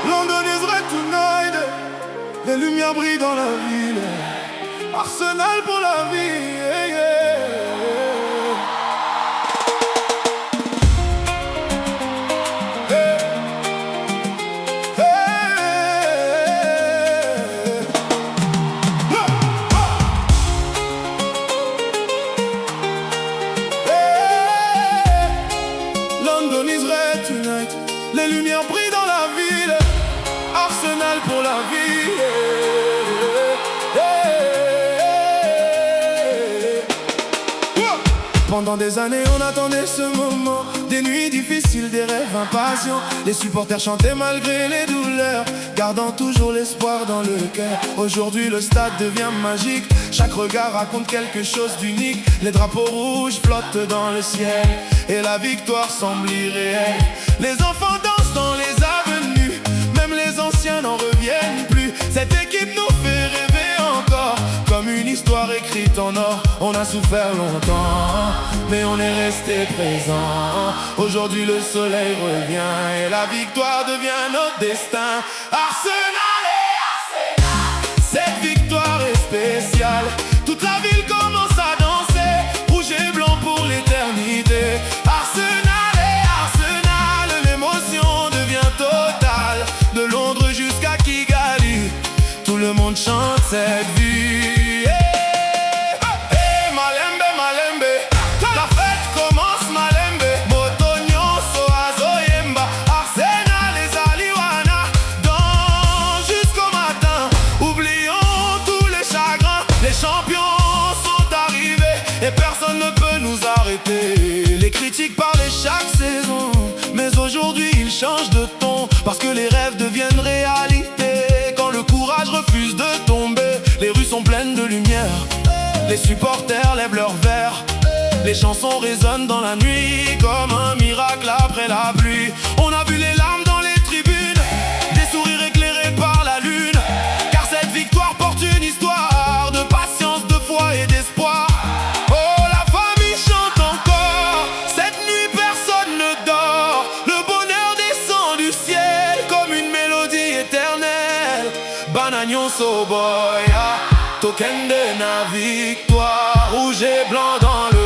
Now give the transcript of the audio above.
London is red tonight. Les lumières brillent dans la ville. Arsenal pour la vie. London is red tonight. Les lumières brillent dans la ville. Arsenal pour la vie. Pendant des années on attendait ce moment. Des nuits difficiles, des rêves impatients. Les supporters chantaient malgré les douleurs, gardant toujours l'espoir dans le cœur. Aujourd'hui le stade devient magique. Chaque regard raconte quelque chose d'unique. Les drapeaux rouges flottent dans le ciel et la victoire semble irréelle. Les enfants dansent dans les avenues, même les anciens n'en reviennent plus. Cette équipe nous fait rêver encore, comme une histoire écrite en or. On a souffert longtemps, mais on est resté présent. Aujourd'hui le soleil revient et la victoire devient notre destin. Arsenal et Arsenal, cette victoire est spéciale. Toute la ville commence à danser, rouge et blanc pour l'éternité. Arsenal et Arsenal, l'émotion devient totale. De Londres jusqu'à Kigali, tout le monde chante cette vie. Et personne ne peut nous arrêter. Les critiques parlaient chaque saison, mais aujourd'hui ils changent de ton, parce que les rêves deviennent réalité. Quand le courage refuse de tomber, les rues sont pleines de lumière. Les supporters lèvent leurs verres. Les chansons résonnent dans la nuit, comme un miracle après la pluie. On a vu les larmes dans les tribunes, des sourires éclairés par la lune. Car cette victoire porte une histoire de patience, de foi et d'espoir. Banagnon Soboya, token de la victoire, rouge et blanc dans le